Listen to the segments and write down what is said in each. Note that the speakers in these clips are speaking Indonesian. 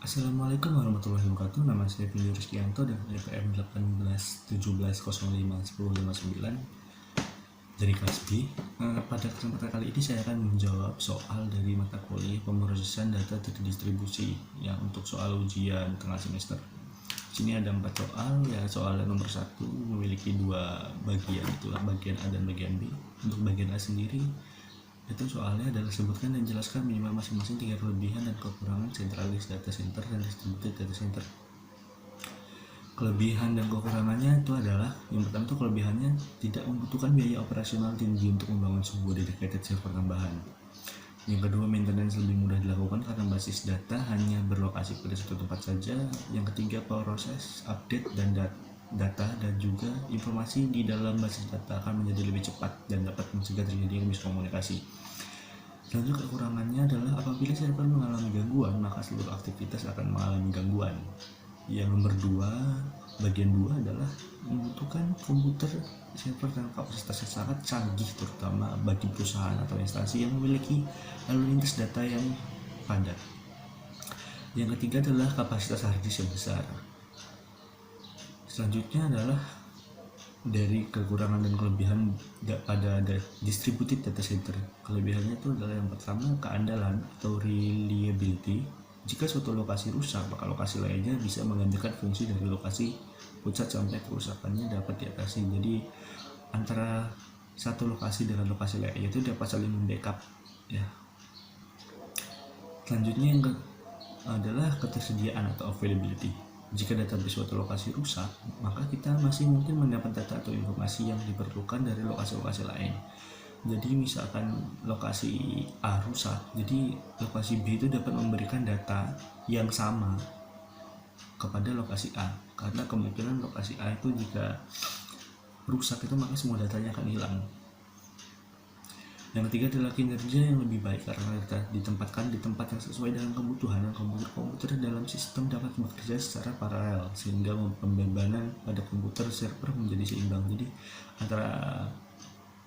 Assalamualaikum warahmatullahi wabarakatuh. Nama saya Pilih Rizkianto dan NPM 18 17 09 10 59 dari kelas B. Pada kesempatan kali ini saya akan menjawab soal dari mata kuliah pemrosesan data terdistribusi yang untuk soal ujian tengah semester. Di sini ada 4 soal, ya soal nomor 1 memiliki 2 bagian, itulah bagian A dan bagian B. Untuk bagian A sendiri itu soalnya adalah sebutkan dan jelaskan minimal masing-masing 3 kelebihan dan kekurangan centralized data center dan distributed data center. Kelebihan dan kekurangannya itu adalah, yang pertama itu kelebihannya tidak membutuhkan biaya operasional tinggi untuk membangun sebuah dedicated server tambahan. Yang kedua, maintenance lebih mudah dilakukan karena basis data hanya berlokasi pada satu tempat saja. Yang ketiga, proses update dan data dan juga informasi di dalam basis data akan menjadi lebih cepat dan dapat mencegah terjadinya miskomunikasi. Lanjut, kekurangannya adalah apabila server mengalami gangguan, maka seluruh aktivitas akan mengalami gangguan. Yang nomor 2, bagian 2 adalah membutuhkan komputer server dengan kapasitas yang sangat canggih, terutama bagi perusahaan atau instansi yang memiliki lalu lintas data yang padat. Yang ketiga adalah kapasitas hard disk yang besar. Selanjutnya adalah dari kekurangan dan kelebihan pada distributed data center. Kelebihannya itu adalah yang pertama, keandalan atau reliability. Jika suatu lokasi rusak, maka lokasi lainnya bisa menggantikan fungsi dari lokasi pusat sampai kerusakannya dapat diatasi. Jadi antara satu lokasi dengan lokasi lainnya itu dapat saling membackup ya. Selanjutnya yang adalah ketersediaan atau availability. Jika database suatu lokasi rusak, maka kita masih mungkin mendapat data atau informasi yang diperlukan dari lokasi-lokasi lain. Jadi misalkan lokasi A rusak, jadi lokasi B itu dapat memberikan data yang sama kepada lokasi A, karena kemungkinan lokasi A itu jika rusak itu maka semua datanya akan hilang. Yang ketiga adalah kinerja yang lebih baik karena kita ditempatkan di tempat yang sesuai dengan kebutuhan, dan komputer dalam sistem dapat bekerja secara paralel sehingga pembebanan pada komputer server menjadi seimbang. Jadi antara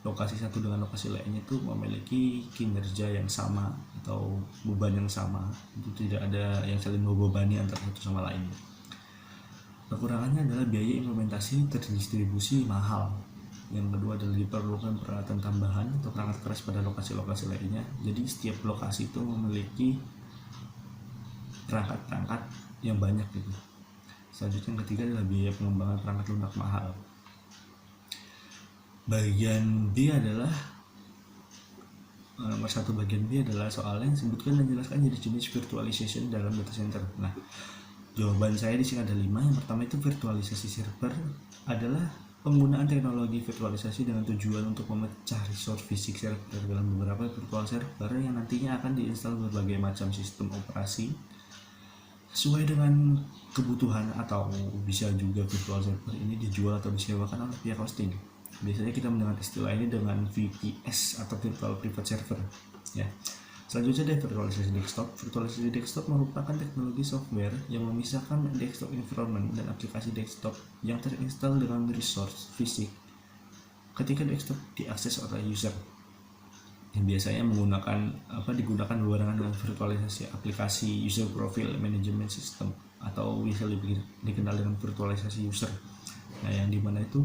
lokasi satu dengan lokasi lainnya itu memiliki kinerja yang sama atau beban yang sama, itu tidak ada yang saling membebani antara satu sama lain. Kekurangannya adalah biaya implementasi terdistribusi mahal. Yang kedua adalah diperlukan peralatan tambahan atau perangkat keras pada lokasi-lokasi lainnya. Jadi setiap lokasi itu memiliki perangkat-perangkat yang banyak gitu. Selanjutnya yang ketiga adalah biaya pengembangan perangkat lunak mahal. Bagian B adalah nomor 1 bagian B adalah soalnya yang sebutkan dan jelaskan jenis-jenis virtualization dalam data center. Nah, jawaban saya di sini ada 5. Yang pertama itu virtualisasi server adalah penggunaan teknologi virtualisasi dengan tujuan untuk memecah resource fisik server dalam beberapa virtual server yang nantinya akan diinstal berbagai macam sistem operasi sesuai dengan kebutuhan, atau bisa juga virtual server ini dijual atau disewakan oleh pihak hosting. Biasanya kita mendengar istilah ini dengan VPS atau virtual private server ya. Selanjutnya ada virtualisasi desktop. Virtualisasi desktop merupakan teknologi software yang memisahkan desktop environment dan aplikasi desktop yang terinstall dengan resource fisik ketika desktop diakses oleh user. Yang biasanya digunakan berbarengan dengan virtualisasi aplikasi user profile management system atau bisa lebih dikenal dengan virtualisasi user. Nah, yang dimana itu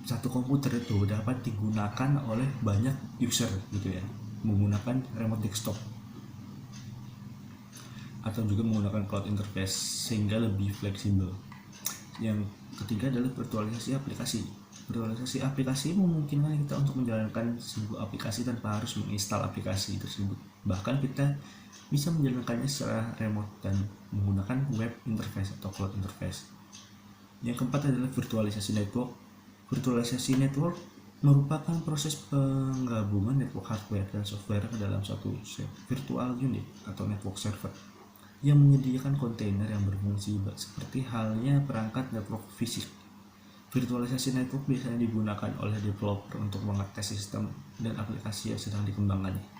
satu komputer itu dapat digunakan oleh banyak user gitu ya, menggunakan remote desktop atau juga menggunakan cloud interface sehingga lebih fleksibel. Yang ketiga adalah virtualisasi aplikasi. Virtualisasi aplikasi memungkinkan kita untuk menjalankan sebuah aplikasi tanpa harus menginstal aplikasi tersebut. Bahkan kita bisa menjalankannya secara remote dan menggunakan web interface atau cloud interface. Yang keempat adalah virtualisasi network. Virtualisasi network merupakan proses penggabungan network hardware dan software ke dalam suatu virtual unit atau network server yang menyediakan kontainer yang berfungsi seperti halnya perangkat network fisik. Virtualisasi network biasanya digunakan oleh developer untuk mengetes sistem dan aplikasi yang sedang dikembangkannya.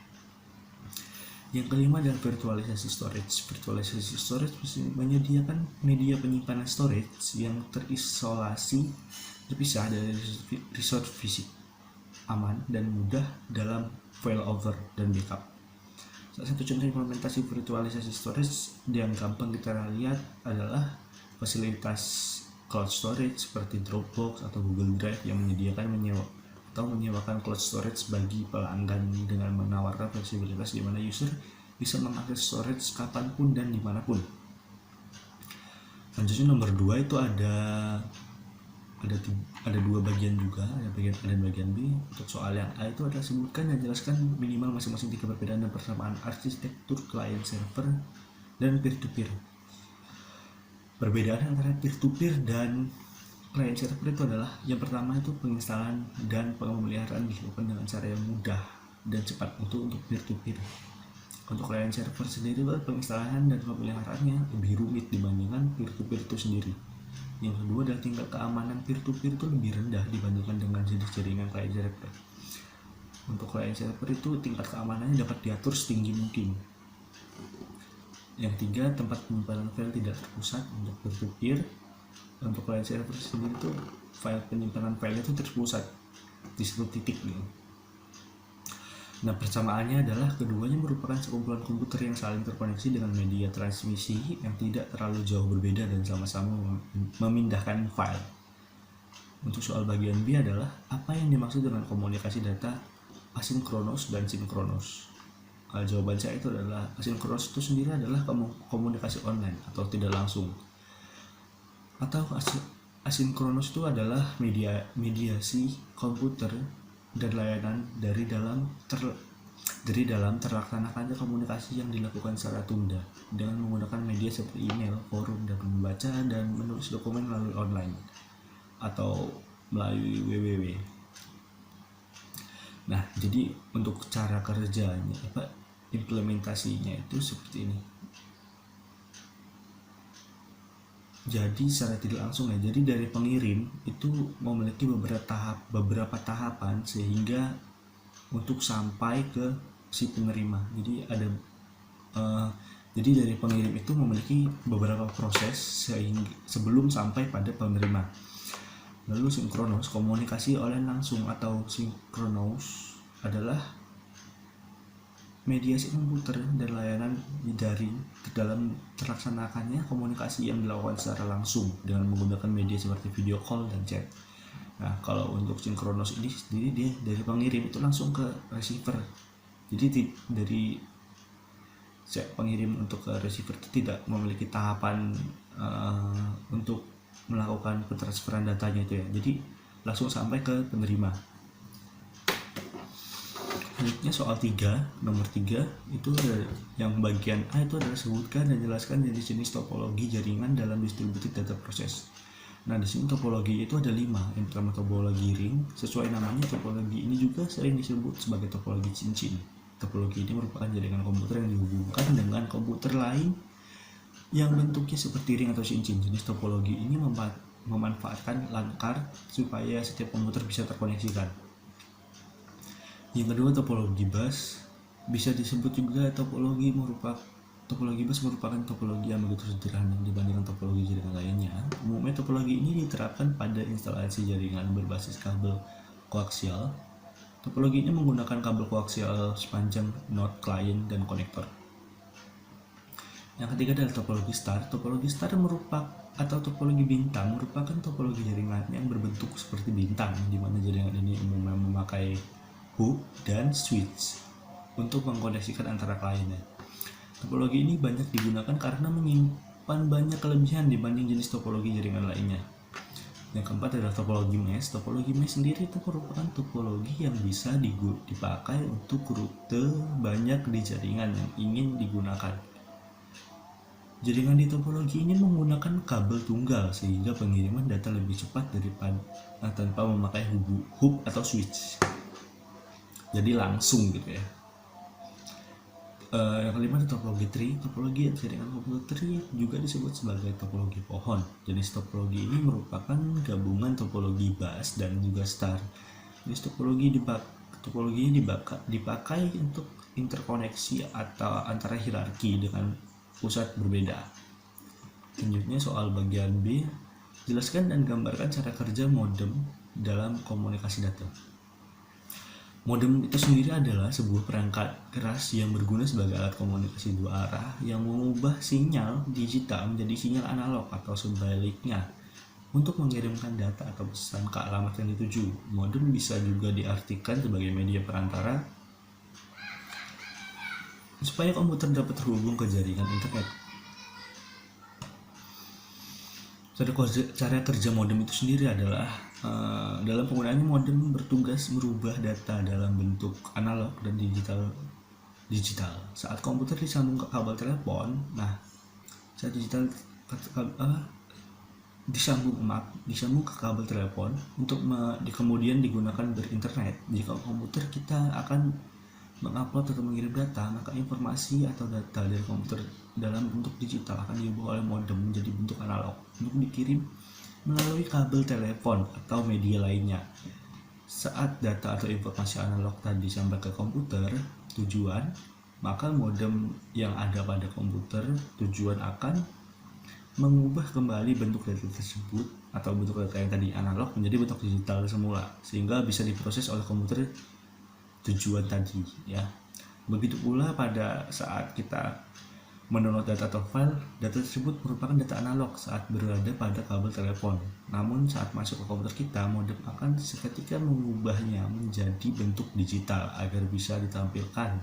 Yang kelima adalah virtualisasi storage. Virtualisasi storage menyediakan media penyimpanan storage yang terpisah dari resource fisik, aman dan mudah dalam failover dan backup. Salah satu contoh implementasi virtualisasi storage yang gampang kita lihat adalah fasilitas cloud storage seperti Dropbox atau Google Drive yang menyewakan cloud storage bagi pelanggan dengan menawarkan fleksibilitas di mana user bisa mengakses storage kapanpun dan dimanapun. Selanjutnya nomor 2 itu ada dua bagian juga, ada bagian A dan bagian B. Untuk soal yang A itu adalah sebutkan dan jelaskan minimal masing-masing 3 perbedaan dan persamaan arsitektur client server dan peer-to-peer. Perbedaan antara peer-to-peer dan client server itu adalah yang pertama itu penginstalan dan pemeliharaan dilakukan dengan cara yang mudah dan cepat untuk peer-to-peer. Untuk client server sendiri, penginstalan dan pemeliharaannya lebih rumit dibandingkan peer-to-peer itu sendiri. Yang kedua adalah tingkat keamanan peer-to-peer itu lebih rendah dibandingkan dengan jenis jaringan client server. Untuk client server itu tingkat keamanannya dapat diatur setinggi mungkin. Yang ketiga, tempat penyimpanan file tidak terpusat untuk peer-to-peer. Untuk client server sendiri itu file penyimpanan file itu terpusat di satu titik gitu. Nah, persamaannya adalah keduanya merupakan sekumpulan komputer yang saling terkoneksi dengan media transmisi yang tidak terlalu jauh berbeda dan sama-sama memindahkan file. Untuk soal bagian B adalah apa yang dimaksud dengan komunikasi data asinkronus dan sinkronus. Jawaban saya itu adalah asinkronus itu sendiri adalah komunikasi online atau tidak langsung. Atau asinkronus itu adalah mediasi komputer dan layanan dari dalam terlaksanakannya komunikasi yang dilakukan secara tunda dengan menggunakan media seperti email, forum, dan membaca dan menulis dokumen melalui online atau melalui www. Nah, jadi untuk cara kerjanya implementasinya itu seperti ini. Jadi secara tidak langsung jadi dari pengirim itu memiliki beberapa tahapan sehingga untuk sampai ke si penerima. Jadi dari pengirim itu memiliki beberapa proses sebelum sampai pada penerima. Lalu sinkronus, komunikasi online langsung atau sinkronus adalah mediasi komputer dan layanan daring dalam terlaksanakannya komunikasi yang dilakukan secara langsung dengan menggunakan media seperti video call dan chat. Nah, kalau untuk sinkronus ini sendiri dia dari pengirim itu langsung ke receiver. Jadi dari pengirim untuk ke receiver itu tidak memiliki tahapan untuk melakukan pentransferan datanya itu ya. Jadi langsung sampai ke penerima. Selanjutnya soal 3, nomor 3 itu yang bagian A itu adalah sebutkan dan jelaskan jenis-jenis topologi jaringan dalam distributed data process. Nah, di sini topologi itu ada 5. Yang pertama topologi ring, sesuai namanya topologi ini juga sering disebut sebagai topologi cincin. Topologi ini merupakan jaringan komputer yang dihubungkan dengan komputer lain yang bentuknya seperti ring atau cincin. Jenis topologi ini memanfaatkan LAN card supaya setiap komputer bisa terkoneksikan. Yang kedua topologi bus, bisa disebut juga topologi bus merupakan topologi yang begitu sederhana dibandingkan topologi jaringan lainnya. Umumnya topologi ini diterapkan pada instalasi jaringan berbasis kabel koaksial. Topologi ini menggunakan kabel koaksial sepanjang node klien dan konektor. Yang ketiga adalah topologi star. Topologi star atau topologi bintang merupakan topologi jaringan yang berbentuk seperti bintang, di mana jaringan ini umumnya memakai hub dan switch untuk mengkoneksikan antara kliennya. Topologi ini banyak digunakan karena menyimpan banyak kelebihan dibanding jenis topologi jaringan lainnya. Yang keempat adalah topologi mesh. Topologi mesh sendiri itu merupakan topologi yang bisa dipakai untuk rute banyak di jaringan yang ingin digunakan. Jaringan di topologi ini menggunakan kabel tunggal sehingga pengiriman data lebih cepat daripada tanpa memakai hub atau switch. Jadi langsung gitu ya. Yang kelima ada topologi tree. Topologi jaringan komputer tree juga disebut sebagai topologi pohon. Jenis topologi ini merupakan gabungan topologi bus dan juga star. Jenis topologi ini dipakai untuk interkoneksi atau antara hierarki dengan pusat berbeda. Selanjutnya soal bagian B, jelaskan dan gambarkan cara kerja modem dalam komunikasi data. Modem itu sendiri adalah sebuah perangkat keras yang berguna sebagai alat komunikasi dua arah yang mengubah sinyal digital menjadi sinyal analog atau sebaliknya untuk mengirimkan data atau pesan ke alamat yang dituju. Modem bisa juga diartikan sebagai media perantara supaya komputer dapat terhubung ke jaringan internet. Cara kerja modem itu sendiri adalah dalam penggunaannya modem bertugas merubah data dalam bentuk analog dan digital. Saat komputer disambung ke kabel telepon, saat disambung ke kabel telepon untuk kemudian digunakan berinternet. Jika komputer kita akan mengupload atau mengirim data, maka informasi atau data dari komputer dalam bentuk digital akan diubah oleh modem menjadi bentuk analog untuk dikirim melalui kabel telepon atau media lainnya. Saat data atau informasi analog tadi sampai ke komputer tujuan, maka modem yang ada pada komputer tujuan akan mengubah kembali bentuk data tersebut atau bentuk data yang tadi analog menjadi bentuk digital semula, sehingga bisa diproses oleh komputer tujuan tadi ya. Begitu pula pada saat kita mendownload data atau file, data tersebut merupakan data analog saat berada pada kabel telepon. Namun saat masuk ke komputer kita, modem akan seketika mengubahnya menjadi bentuk digital agar bisa ditampilkan.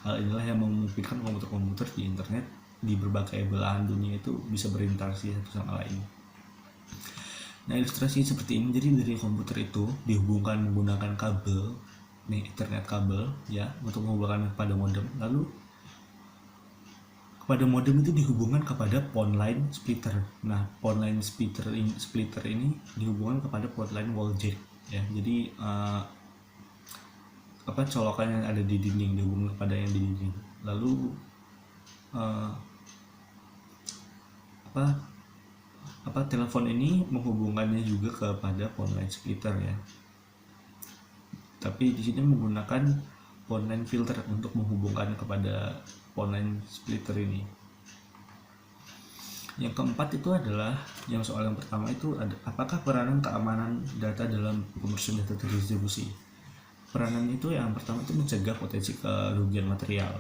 Hal inilah yang memungkinkan komputer-komputer di internet di berbagai belahan dunia itu bisa berinteraksi satu sama lain. Nah, ilustrasi seperti ini, jadi dari komputer itu dihubungkan menggunakan kabel Ethernet kabel ya untuk menghubungkan kepada modem. Lalu kepada modem itu dihubungkan kepada phone line splitter. Nah, phone line splitter ini dihubungkan kepada phone line wall jack ya. Jadi colokan yang ada di dinding dihubungkan kepada yang di dinding. Lalu telepon ini menghubungkannya juga kepada phone line splitter ya. Tapi di sini menggunakan phone line filter untuk menghubungkan kepada phone line splitter ini. Yang keempat itu adalah soal yang pertama itu apakah peranan keamanan data dalam pemrosesan data terdistribusi. Peranan itu yang pertama itu mencegah potensi kerugian material.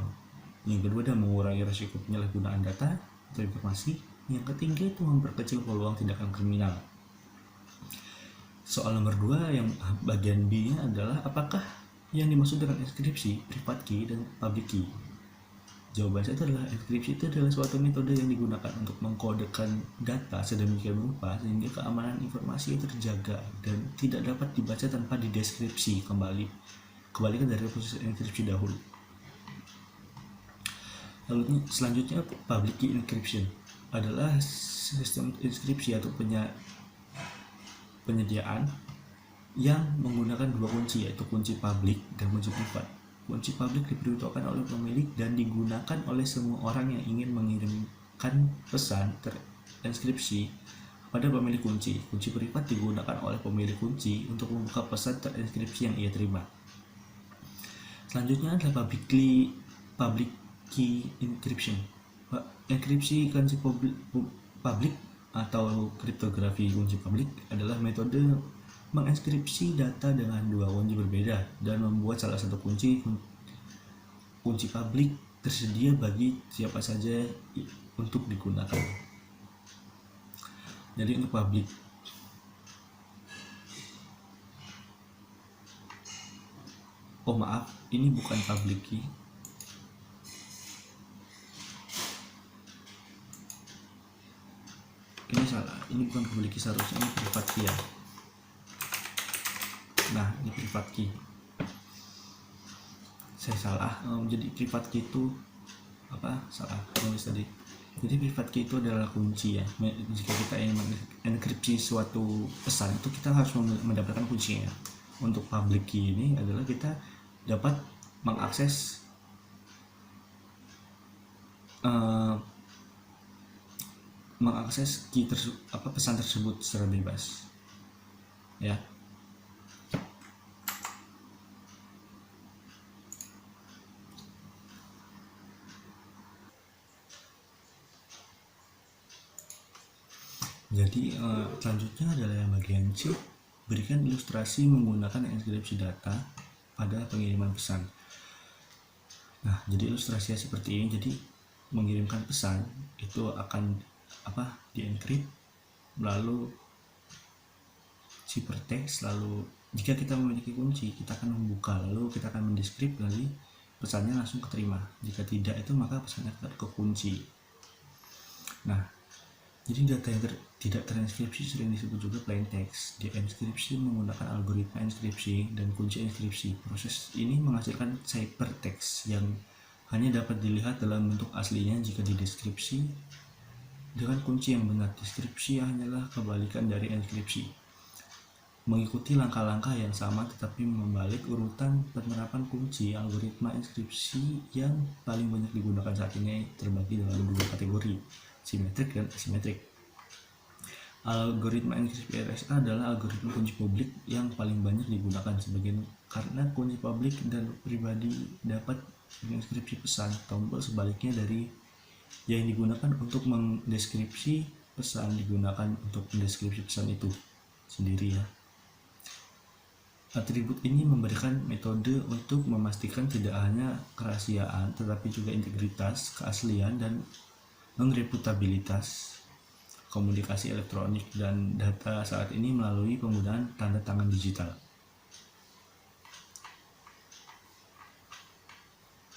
Yang kedua adalah mengurangi risiko penyalahgunaan data atau informasi. Yang ketiga itu memperkecil peluang tindakan kriminal. Soal nomor 2 yang bagian B-nya adalah apakah yang dimaksud dengan enkripsi, private key, dan public key. Jawaban saya adalah enkripsi itu adalah suatu metode yang digunakan untuk mengkodekan data sedemikian rupa sehingga keamanan informasi terjaga dan tidak dapat dibaca tanpa dideskripsi kembalikan dari proses enkripsi dahulu. Lalu selanjutnya public key encryption adalah sistem enkripsi atau penyediaan yang menggunakan dua kunci, yaitu kunci publik dan kunci privat. Kunci publik diperuntukkan oleh pemilik dan digunakan oleh semua orang yang ingin mengirimkan pesan terenskripsi pada pemilik kunci. Kunci privat digunakan oleh pemilik kunci untuk membuka pesan terenskripsi yang ia terima. Selanjutnya adalah public key encryption. Enkripsi kunci publik atau kriptografi kunci publik adalah metode menginskripsi data dengan dua kunci berbeda dan membuat salah satu kunci publik tersedia bagi siapa saja untuk digunakan. Jadi untuk publik ini bukan public key. Ini salah, ini bukan public key, seharusnya ini private key ya. Nah, ini private key, saya salah. Jadi private key itu salah nulis tadi. Jadi private key itu adalah kunci ya. Jika kita ingin mengenkripsi suatu pesan itu kita harus mendapatkan kuncinya. Untuk public key ini adalah kita dapat mengakses pesan tersebut secara bebas ya. Jadi selanjutnya adalah yang bagian C, berikan ilustrasi menggunakan enkripsi data pada pengiriman pesan. Nah, jadi ilustrasinya seperti ini. Jadi mengirimkan pesan itu akan dienkrip, lalu ciphertext, lalu jika kita memiliki kunci kita akan membuka, lalu kita akan mendeskrip, lalu pesannya langsung keterima. Jika tidak, itu maka pesannya kekunci. Nah, jadi data yang tidak terenkripsi sering disebut juga plain text. Dienkripsi menggunakan algoritma inskripsi dan kunci inskripsi. Proses ini menghasilkan ciphertext yang hanya dapat dilihat dalam bentuk aslinya jika dideskripsi dengan kunci yang benar. Deskripsi hanyalah kebalikan dari inskripsi, mengikuti langkah-langkah yang sama tetapi membalik urutan penerapan kunci. Algoritma inskripsi yang paling banyak digunakan saat ini terbagi dalam dua kategori, simetrik dan asimetrik. Algoritma inskripsi RSA adalah algoritma kunci publik yang paling banyak digunakan karena kunci publik dan pribadi dapat menginskripsi pesan. Tombol sebaliknya dari yang digunakan untuk mendeskripsi pesan digunakan untuk mendeskripsi pesan itu sendiri ya. Atribut ini memberikan metode untuk memastikan tidak hanya kerahasiaan tetapi juga integritas, keaslian, dan non-reputabilitas komunikasi elektronik dan data saat ini melalui penggunaan tanda tangan digital.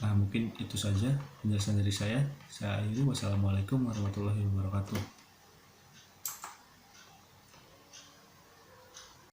Nah, mungkin itu saja penjelasan dari saya. Saya akhiri. Wassalamualaikum warahmatullahi wabarakatuh.